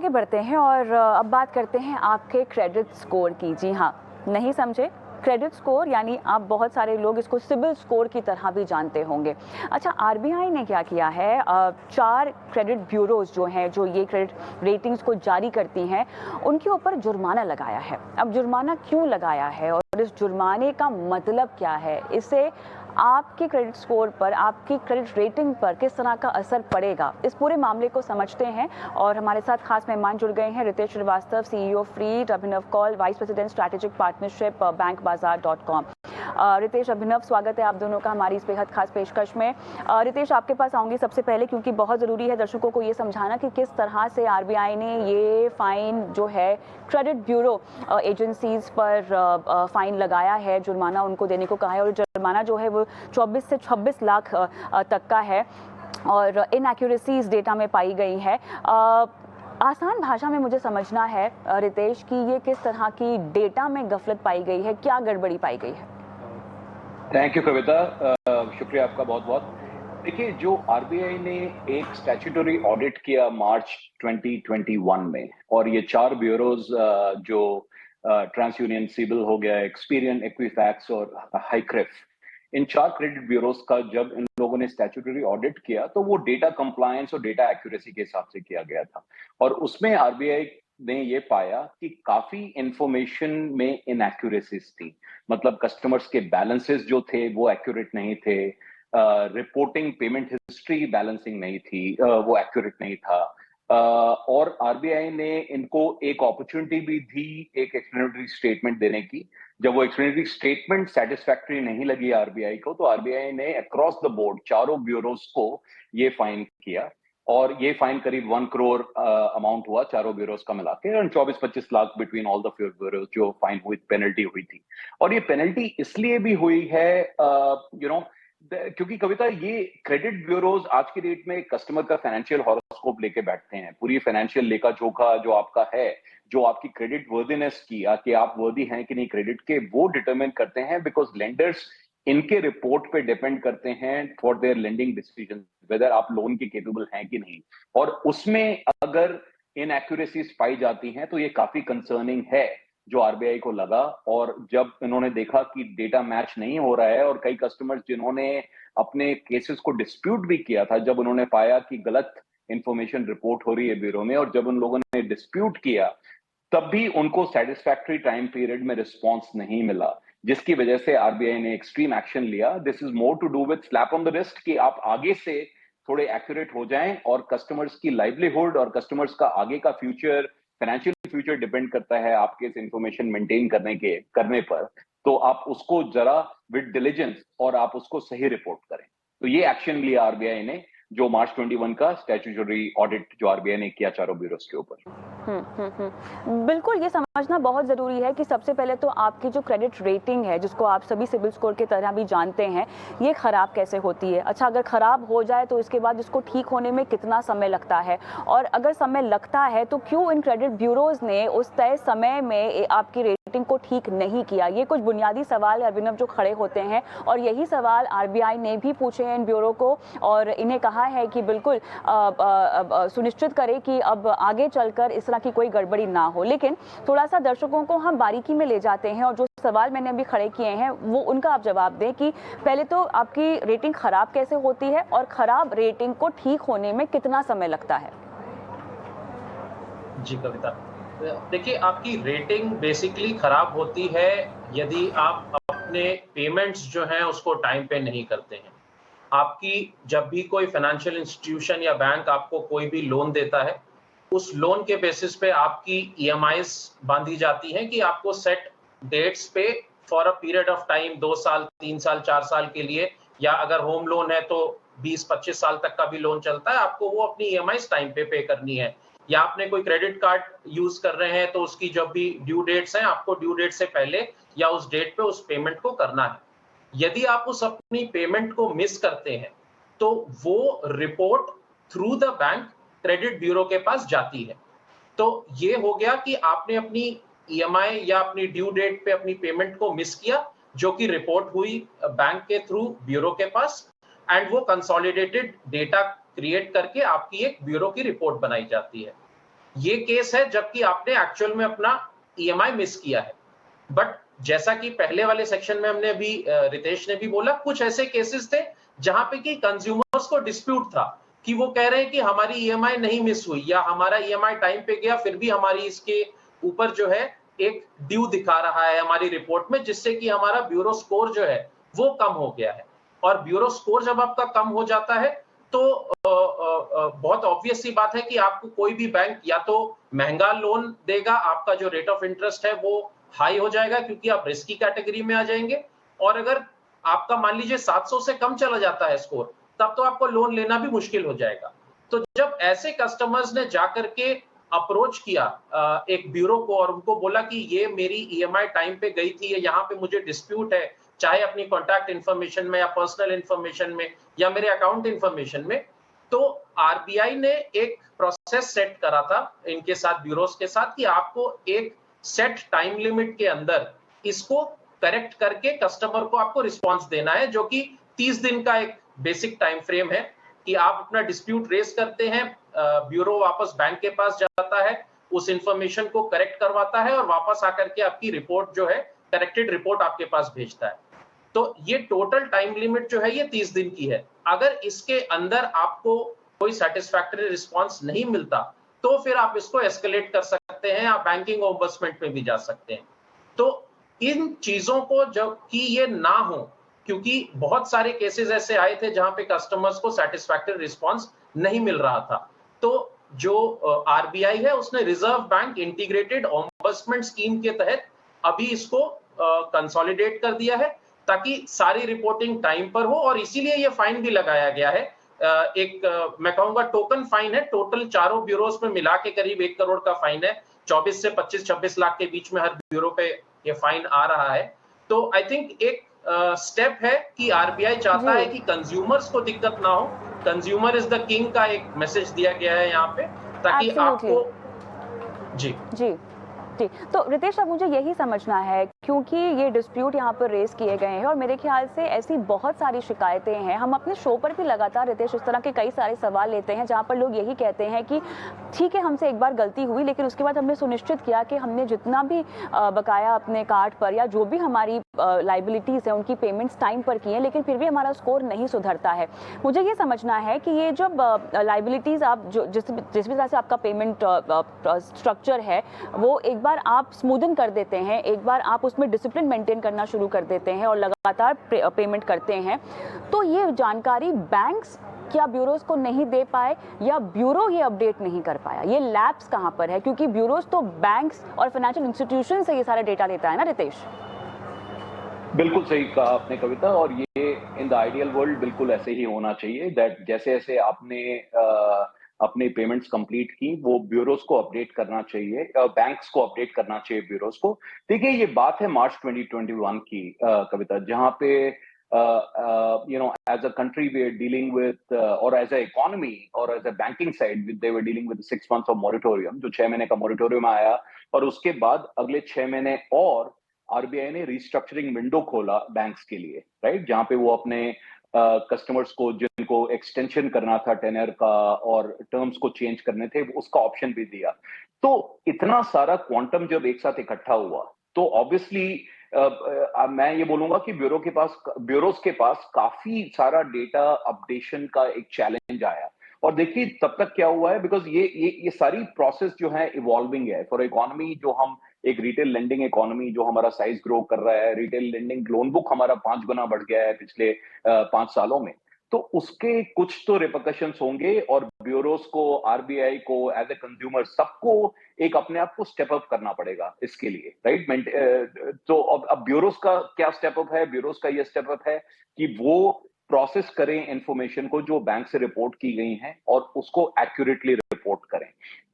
आगे बढ़ते हैं और अब बात करते हैं आपके क्रेडिट स्कोर की। जी हाँ, नहीं समझे? क्रेडिट स्कोर यानी आप बहुत सारे लोग इसको सिबिल स्कोर की तरह भी जानते होंगे। अच्छा, आरबीआई ने क्या किया है, 4 क्रेडिट ब्यूरोज जो हैं, जो ये क्रेडिट रेटिंग्स को जारी करती हैं, उनके ऊपर जुर्माना लगाया है। अब जुर्माना क्यों लगाया है और इस जुर्माने का मतलब क्या है? इससे आपके क्रेडिट स्कोर पर, आपकी क्रेडिट रेटिंग पर किस तरह का असर पड़ेगा, इस पूरे मामले को समझते हैं। और हमारे साथ खास मेहमान जुड़ गए हैं, रितेश श्रीवास्तव, सीईओ फ्रीट, Abhinav Kaul, vice president strategic partnership, bankbazaar.com। Ritesh, Abhinav, स्वागत है आप दोनों का हमारी इस बेहद खास पेशकश में। रितेश, आपके पास आऊंगी सबसे पहले, क्योंकि बहुत ज़रूरी है दर्शकों को ये समझाना कि किस तरह से आरबीआई ने ये फाइन जो है क्रेडिट ब्यूरो एजेंसीज पर फाइन लगाया है, जुर्माना उनको देने को कहा है। और जुर्माना जो है वो 24 से 26 लाख तक का है और इनएक्यूरेसीज डेटा में पाई गई है। आसान भाषा में मुझे समझना है रितेश कि ये किस तरह की डेटा में गफलत पाई गई है, क्या गड़बड़ी पाई गई है? थैंक यू कविता, शुक्रिया आपका बहुत बहुत। देखिए, जो आरबीआई ने एक स्टैट्यूटरी ऑडिट किया मार्च 2021 में, और ये 4 ब्यूरोज जो ट्रांस यूनियन सिबिल हो गया, एक्सपीरियन, इक्विफैक्स और हाइक्रिफ, इन 4 क्रेडिट ब्यूरोज का जब इन लोगों ने स्टैट्यूटरी ऑडिट किया तो वो डेटा कंप्लायंस और डेटा एक्यूरेसी के हिसाब से किया गया था। और उसमें आरबीआई ने ये पाया कि काफी इंफॉर्मेशन में इनएक्यूरेसीज थी। मतलब कस्टमर्स के बैलेंसेस जो थे वो एक्यूरेट नहीं थे, रिपोर्टिंग पेमेंट हिस्ट्री बैलेंसिंग नहीं थी, वो एक्यूरेट नहीं था। और आरबीआई ने इनको एक अपॉर्चुनिटी भी दी एक एक्सप्लेनेटरी स्टेटमेंट देने की। जब वो एक्सप्लेनेटरी स्टेटमेंट सेटिस्फैक्टरी नहीं लगी आरबीआई को, तो आरबीआई ने अक्रॉस द बोर्ड चारों ब्यूरोज को ये फाइन किया। और ये फाइन करीब 1 करोड़ अमाउंट हुआ चारों ब्यूरोज का मिला के, और 24-25 lakh between all the bureaus जो फाइन हुई, पेनल्टी हुई थी। और ये पेनल्टी इसलिए भी हुई है क्योंकि कविता, ये क्रेडिट ब्यूरोज आज की डेट में कस्टमर का फाइनेंशियल हॉरोस्कोप लेके बैठते हैं। पूरी फाइनेंशियल लेखा जोखा जो आपका है, जो आपकी क्रेडिट वर्दीनेस की, कि आप वर्दी हैं कि नहीं क्रेडिट के, वो डिटरमिन करते हैं। बिकॉज लेंडर्स इनके रिपोर्ट पे डिपेंड करते हैं for their lending decision, whether आप लोन के केपेबल हैं कि नहीं। और उसमें अगर इनएक्यूरेसीज पाई जाती हैं तो ये काफी कंसर्निंग है, जो आरबीआई को लगा। और जब इन्होंने देखा कि डेटा मैच नहीं हो रहा है, और कई कस्टमर्स जिन्होंने अपने केसेस को डिस्प्यूट भी किया था, जब उन्होंने पाया कि गलत इंफॉर्मेशन रिपोर्ट हो रही है ब्यूरो में, और जब उन लोगों ने डिस्प्यूट किया, तब भी उनको सेटिस्फैक्टरी टाइम पीरियड में रिस्पॉन्स नहीं मिला, जिसकी वजह से आरबीआई ने एक्सट्रीम एक्शन लिया। This is more to do with slap on the wrist, कि आप आगे से थोड़े एक्यूरेट हो जाएं, और कस्टमर्स की लाइवलीहुड और कस्टमर्स का आगे का फ्यूचर, फाइनेंशियल फ्यूचर डिपेंड करता है आपके इस इंफॉर्मेशन मेंटेन करने पर। तो आप उसको जरा विद डिलिजेंस और आप उसको सही रिपोर्ट करें। तो ये एक्शन लिया आरबीआई ने, जो मार्च 21 का स्टैट्यूटरी ऑडिट जो आरबीआई ने किया चारों ब्यूरोज के ऊपर। बिल्कुल, ये समझना बहुत ज़रूरी है कि सबसे पहले तो आपकी जो क्रेडिट रेटिंग है, जिसको आप सभी सिबिल स्कोर की तरह भी जानते हैं, ये ख़राब कैसे होती है। अच्छा, अगर ख़राब हो जाए तो इसके बाद इसको ठीक होने में कितना समय लगता है, और अगर समय लगता है तो क्यों इन क्रेडिट ब्यूरोज़ ने उस तय समय में आपकी रेटिंग को ठीक नहीं किया। ये कुछ बुनियादी सवाल है अभिनव जो खड़े होते हैं, और यही सवाल आरबीआई ने भी पूछे हैं इन ब्यूरो को, और इन्हें कहा है कि बिल्कुल सुनिश्चित करें कि अब आगे चलकर इस तरह की कोई गड़बड़ी ना हो। लेकिन थोड़ा सा दर्शकों को हम बारीकी में ले जाते हैं, और जो सवाल मैंने अभी खड़े किए हैं वो उनका आप जवाब दें कि पहले तो आपकी रेटिंग खराब कैसे होती है, और खराब रेटिंग को ठीक होने में कितना समय लगता है। जी कविता, देखिए, आपकी रेटिंग बेसिकली खराब होती है यदि आप अपने पेमेंट्स जो हैं उसको टाइम पे नहीं करते हैं। आपकी जब भी कोई फाइनेंशियल इंस्टीट्यूशन या बैंक आपको कोई भी लोन देता है, उस लोन के बेसिस पे आपकी ईएमआईज बांधी जाती हैं कि आपको सेट डेट्स पे for a period of time 2 साल, 3 साल, 4 साल के लिए, या अगर होम लोन है तो 20-25 साल तक का भी लोन चलता है, आपको वो अपनी ईएमआईज टाइम पे करनी है। या आपने कोई क्रेडिट कार्ड यूज कर रहे हैं तो उसकी जब भी ड्यू डेट्स हैं, आपको ड्यू डेट से पहले या उस डेट पे उस पेमेंट को करना है। यदि आप उस अपनी पेमेंट को मिस करते हैं तो वो report through the bank credit bureau के पास जाती है। तो ये हो गया कि आपने अपनी ईएमआई या अपनी ड्यू डेट पे अपनी पेमेंट को मिस किया, जो कि रिपोर्ट हुई बैंक के थ्रू ब्यूरो के पास, एंड वो कंसोलिडेटेड डेटा क्रिएट करके आपकी एक ब्यूरो की रिपोर्ट बनाई जाती है। ये केस है जबकि आपने एक्चुअल में अपना ईएमआई मिस किया है। बट जैसा कि पहले वाले सेक्शन में हमने अभी रितेश ने भी बोला, कुछ ऐसे केसेस थे जहां पे कि कंज्यूमर्स को डिस्प्यूट था कि वो कह रहे हैं कि हमारी ईएमआई नहीं मिस हुई या हमारा ईएमआई टाइम पे गया, फिर भी हमारी इसके ऊपर जो है एक ड्यू दिखा रहा है हमारी रिपोर्ट में, जिससे कि हमारा ब्यूरो स्कोर जो है वो कम हो गया है। और ब्यूरो स्कोर जब आपका कम हो जाता है तो बहुत ऑब्वियस सी बात है कि आपको कोई भी बैंक या तो महंगा लोन देगा, आपका जो रेट ऑफ इंटरेस्ट है वो हाई हो जाएगा क्योंकि आप रिस्की कैटेगरी में आ जाएंगे, और अगर आपका मान लीजिए 700 से कम चला जाता है स्कोर, तब तो आपको लोन लेना भी मुश्किल हो जाएगा। तो जब ऐसे कस्टमर्स ने जाकर के अप्रोच किया एक ब्यूरो को और उनको बोला कि ये मेरी ईएमआई टाइम पे गई थी, यहाँ पे मुझे डिस्प्यूट है, चाहे अपनी कॉन्टैक्ट इंफॉर्मेशन में या पर्सनल इंफॉर्मेशन में या मेरे अकाउंट इंफॉर्मेशन में, तो आरबीआई ने एक प्रोसेस सेट करा था इनके साथ, ब्यूरोस के साथ, कि आपको एक सेट टाइम लिमिट के अंदर इसको करेक्ट करके कस्टमर को आपको रिस्पांस देना है, जो कि 30 दिन का एक बेसिक टाइम फ्रेम है कि आप अपना डिस्प्यूट रेज करते हैं, ब्यूरो वापस बैंक के पास जाता है, उस इंफॉर्मेशन को करेक्ट करवाता है और वापस आकर के आपकी रिपोर्ट जो है, करेक्टेड रिपोर्ट आपके पास भेजता है। तो ये टोटल टाइम लिमिट जो है ये 30 दिन की है। अगर इसके अंदर आपको कोई सेटिस्फैक्टरी रिस्पांस नहीं मिलता तो फिर आप इसको एस्केलेट कर सकते हैं, आप बैंकिंग ओम्बड्समैन में भी जा सकते हैं। तो इन चीजों को जब कि ये ना हो, क्योंकि बहुत सारे केसेस ऐसे आए थे जहां पे कस्टमर्स को सेटिस्फैक्टरी रिस्पांस नहीं मिल रहा था, तो जो आरबीआई है उसने reserve bank integrated ombudsman scheme के तहत अभी इसको कंसोलिडेट कर दिया है ताकि सारी रिपोर्टिंग टाइम पर हो, और इसीलिए ये फाइन भी लगाया गया है। एक मैं कहूंगा टोकन फाइन है, टोटल चारों ब्यूरोस में मिला के करीब 1 करोड़ का फाइन है, 24 से 25-26 लाख के बीच में हर ब्यूरो पे ये फाइन आ रहा है। तो आई थिंक एक स्टेप है कि आरबीआई चाहता है कि कंज्यूमर्स को दिक्कत ना हो, कंज्यूमर इज द किंग का एक मैसेज दिया गया है यहाँ पे, ताकि Absolutely. आपको जी जी जी, तो रितेश अब मुझे यही समझना है, क्योंकि ये डिस्प्यूट यहाँ पर रेस किए गए हैं और मेरे ख्याल से ऐसी बहुत सारी शिकायतें हैं। हम अपने शो पर भी लगातार रितेश इस तरह के कई सारे सवाल लेते हैं जहाँ पर लोग यही कहते हैं कि ठीक है हमसे एक बार गलती हुई, लेकिन उसके बाद हमने सुनिश्चित किया कि हमने जितना भी बकाया अपने कार्ड पर या जो भी हमारी लाइबिलिटीज़ हैं उनकी पेमेंट्स टाइम पर की हैं, लेकिन फिर भी हमारा स्कोर नहीं सुधरता है। मुझे ये समझना है कि ये जब लाइबिलिटीज़ आप जो जिस भी तरह से आपका पेमेंट स्ट्रक्चर है वो एक बार आप स्मूदन कर देते हैं, एक बार आप उसमें डिसिप्लिन मेंटेन करना शुरू कर देते हैं और लगातार पेमेंट करते हैं, तो ये जानकारी बैंक्स क्या ब्यूरोज को नहीं दे पाए या ब्यूरो ये अपडेट नहीं कर पाया? ये लैप्स कहाँ पर है? क्योंकि ब्यूरोज तो बैंक्स और फाइनेंशियल इंस्टीट्यूशन से ये सारा डेटा लेता है ना रितेश? बिल्कुल सही कहा आपने कविता, और ये इन द आइडियल वर्ल्ड बिल्कुल ऐसे ही होना चाहिए, दैट जैसे जैसे आपने अपने पेमेंट्स कंप्लीट की वो ब्यूरोज को अपडेट करना चाहिए, बैंक्स को अपडेट करना चाहिए ब्यूरोज को। देखिए ये बात है मार्च 2021 की कविता, जहां पे as a country we are dealing with or as a economy or as a banking side they were dealing with 6 months of moratorium, जो 6 महीने का मोरिटोरियम आया और उसके बाद अगले 6 महीने और आरबीआई ने रिस्ट्रक्चरिंग विंडो खोला बैंक्स के लिए, राइट, जहां पे वो अपने कस्टमर्स को जिनको एक्सटेंशन करना था टेनर का और टर्म्स को चेंज करने थे उसका ऑप्शन भी दिया। तो इतना सारा क्वांटम जब एक साथ इकट्ठा हुआ तो ऑब्वियसली मैं ये बोलूंगा कि ब्यूरोज के पास काफी सारा डेटा अपडेशन का एक चैलेंज आया। और देखिए तब तक क्या हुआ है, बिकॉज ये सारी प्रोसेस जो है इवॉल्विंग है फॉर इकोनॉमी, जो हम एक रिटेल लेंडिंग इकोनॉमी जो हमारा साइज ग्रो कर रहा है, रिटेल लेंडिंग लोन बुक हमारा 5 गुना बढ़ गया है पिछले 5 सालों में, तो उसके कुछ तो रिपरकशंस होंगे और ब्यूरोज को, आरबीआई को, एज ए कंज्यूमर सबको एक अपने आप को स्टेप अप करना पड़ेगा इसके लिए, राइट। तो अब ब्यूरोज का क्या स्टेप अप है? ब्यूरोज का ये स्टेप अप है कि वो प्रोसेस करें इंफॉर्मेशन को जो बैंक से रिपोर्ट की गई हैं और उसको एक्यूरेटली रिपोर्ट करें।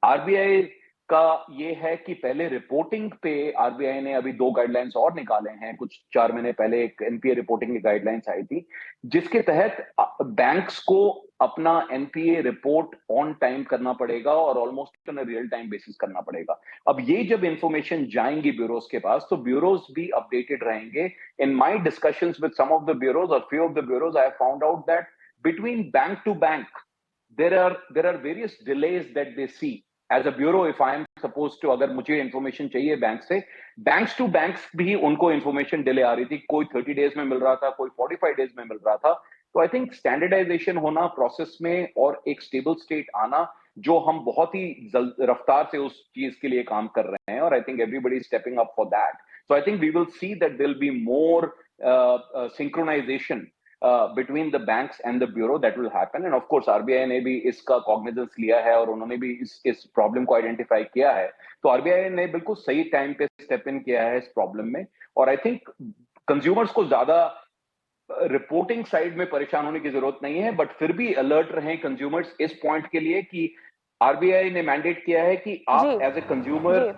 आरबीआई का ये है कि पहले रिपोर्टिंग पे आरबीआई ने अभी 2 गाइडलाइंस और निकाले हैं, कुछ 4 महीने पहले एक एनपीए रिपोर्टिंग की गाइडलाइंस आई थी जिसके तहत बैंक्स को अपना एनपीए रिपोर्ट ऑन टाइम करना पड़ेगा और almost on real time basis करना पड़ेगा। अब ये जब इंफॉर्मेशन जाएंगी ब्यूरोज के पास तो ब्यूरोज भी अपडेटेड रहेंगे। In my discussions with some of the bureaus और few of the bureaus I found out that between bank to bank there are various delays that they see as a bureau if I am suppose to, अगर मुझे information चाहिए bank से, banks to banks भी उनको information delay आ रही थी, कोई 30 days में मिल रहा था, कोई 45 डेज में मिल रहा था। तो आई थिंक स्टैंडर्डाइजेशन होना प्रोसेस में और एक स्टेबल स्टेट आना, जो हम बहुत ही रफ्तार से उस चीज के लिए काम कर रहे हैं, और I think everybody stepping up for that. So I think we will see that there will be more synchronization between the banks and the bureau, that will happen. And of course RBI ने भी इसका cognizance लिया है और उन्होंने भी इस problem को आइडेंटिफाई किया है। तो RBI ने बिल्कुल सही टाइम पे स्टेप इन किया है इस प्रॉब्लम में। और आई थिंक कंज्यूमर्स को ज्यादा रिपोर्टिंग साइड में परेशान होने की जरूरत नहीं है, बट फिर भी अलर्ट रहें कंज्यूमर्स इस पॉइंट के लिए कि आरबीआई ने मैंडेट किया है कि आप एज ए कंज्यूमर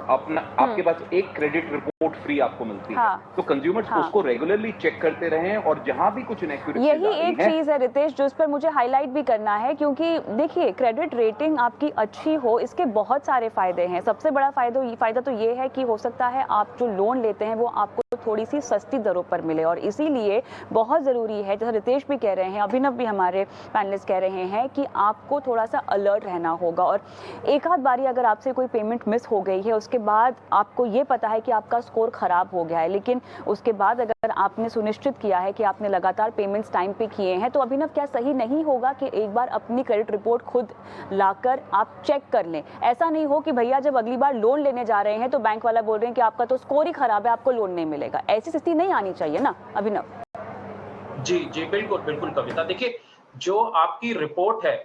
अपना, आपके पास एक क्रेडिट रिपोर्ट फ्री आपको मिलती है। तो कंज्यूमर्स उसको रेगुलरली चेक करते रहें, और जहां भी कुछ इनएक्यूरेसी यही एक चीज है रितेश जो इस पर मुझे हाईलाइट भी करना है, क्योंकि देखिए क्रेडिट रेटिंग आपकी अच्छी हो, इसके बहुत सारे फायदे हैं। सबसे बड़ा फायदा तो ये है कि हो सकता है आप जो लोन लेते हैं वो आपको थोड़ी सी सस्ती दरों पर मिले, और इसीलिए बहुत ज़रूरी है, जैसे रितेश भी कह रहे हैं, अभिनव भी हमारे पैनलिस्ट कह रहे हैं, कि आपको थोड़ा सा अलर्ट रहना होगा। और एक आध बारी अगर आपसे कोई पेमेंट मिस हो गई है, उसके बाद आपको ये पता है कि आपका स्कोर खराब हो गया है, लेकिन उसके बाद अगर आपने सुनिश्चित किया है कि आपने लगातार पेमेंट्स टाइम पे किए हैं, तो अभिनव क्या सही नहीं होगा कि एक बार अपनी क्रेडिट रिपोर्ट खुद लाकर आप चेक कर लें? ऐसा नहीं हो कि भैया जब अगली बार लोन लेने जा रहे हैं तो बैंक वाला बोल रहे हैं कि आपका तो स्कोर ही खराब है, आपको लोन नहीं मिलेगा। ऐसी स्थिति नहीं आनी चाहिए ना अभिनव? जी जी बिल्कुल बिल्कुल कविता, देखिए जो आपकी रिपोर्ट है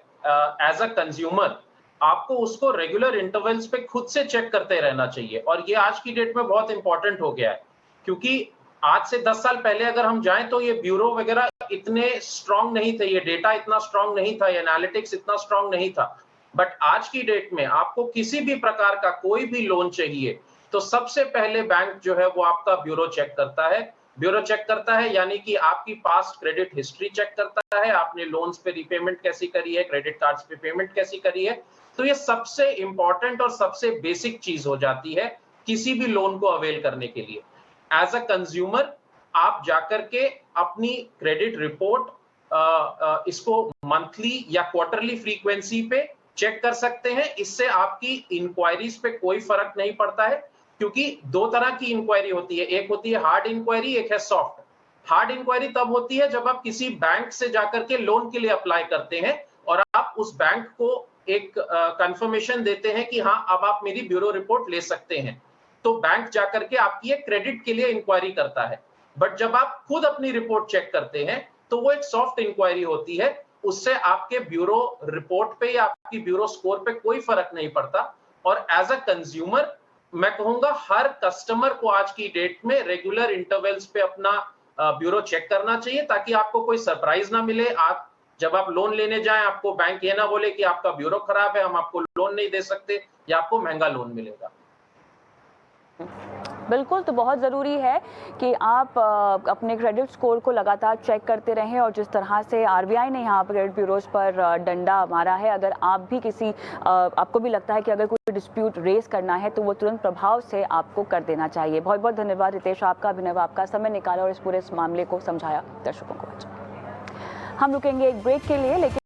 एज अ कंज्यूमर, आपको उसको रेगुलर इंटरवल्स पे खुद से चेक करते रहना चाहिए। और ये आज की डेट में बहुत इंपॉर्टेंट हो गया है, क्योंकि आज से 10 साल पहले अगर हम जाएं तो ये ब्यूरो वगैरह इतने स्ट्रांग नहीं थे, ये डेटा इतना स्ट्रांग नहीं था, ये एनालिटिक्स इतना स्ट्रांग नहीं था। बट आज की डेट में आपको किसी भी प्रकार का कोई भी लोन चाहिए तो सबसे पहले बैंक जो है वो आपका ब्यूरो चेक करता है। ब्यूरो चेक करता है यानी कि आपकी पास्ट क्रेडिट हिस्ट्री चेक करता है, आपने लोन्स पे रीपेमेंट कैसी करी है, क्रेडिट कार्ड्स पे पेमेंट कैसी करी है। तो ये सबसे इंपॉर्टेंट और सबसे बेसिक चीज हो जाती है किसी भी लोन को अवेल करने के लिए। एज अ कंज्यूमर आप जाकर के अपनी क्रेडिट रिपोर्ट इसको मंथली या क्वार्टरली फ्रीक्वेंसी पे चेक कर सकते हैं। इससे आपकी इंक्वायरीज पे कोई फर्क नहीं पड़ता है, क्योंकि दो तरह की इंक्वायरी होती है, एक होती है हार्ड इंक्वायरी, एक है सॉफ्ट। हार्ड इंक्वायरी तब होती है जब आप किसी बैंक से जाकर के लोन के लिए अप्लाई करते हैं और आप उस बैंक को एक कंफर्मेशन देते हैं कि हाँ अब आप मेरी ब्यूरो रिपोर्ट ले सकते हैं, तो बैंक जाकर के आपकी एक क्रेडिट के लिए इंक्वायरी करता है। बट जब आप खुद अपनी रिपोर्ट चेक करते हैं तो वो एक सॉफ्ट इंक्वायरी होती है, उससे आपके ब्यूरो रिपोर्ट पे या आपकी ब्यूरो स्कोर पे कोई फर्क नहीं पड़ता। और एज अ कंज्यूमर मैं कहूंगा हर कस्टमर को आज की डेट में रेगुलर इंटरवल्स पे अपना ब्यूरो चेक करना चाहिए, ताकि आपको कोई सरप्राइज ना मिले। आप जब आप लोन लेने जाएं आपको बैंक ये ना बोले कि आपका ब्यूरो खराब है, हम आपको लोन नहीं दे सकते या आपको महंगा लोन मिलेगा। बिल्कुल, तो बहुत ज़रूरी है कि आप अपने क्रेडिट स्कोर को लगातार चेक करते रहें, और जिस तरह से आरबीआई ने यहाँ पर क्रेडिट ब्यूरोज पर डंडा मारा है, अगर आप भी आपको भी लगता है कि अगर कोई डिस्प्यूट रेज करना है तो वो तुरंत प्रभाव से आपको कर देना चाहिए। बहुत बहुत धन्यवाद रितेश आपका, अभिनव आपका, समय निकाला और इस पूरे मामले को समझाया दर्शकों को। हम रुकेंगे एक ब्रेक के लिए, लेकिन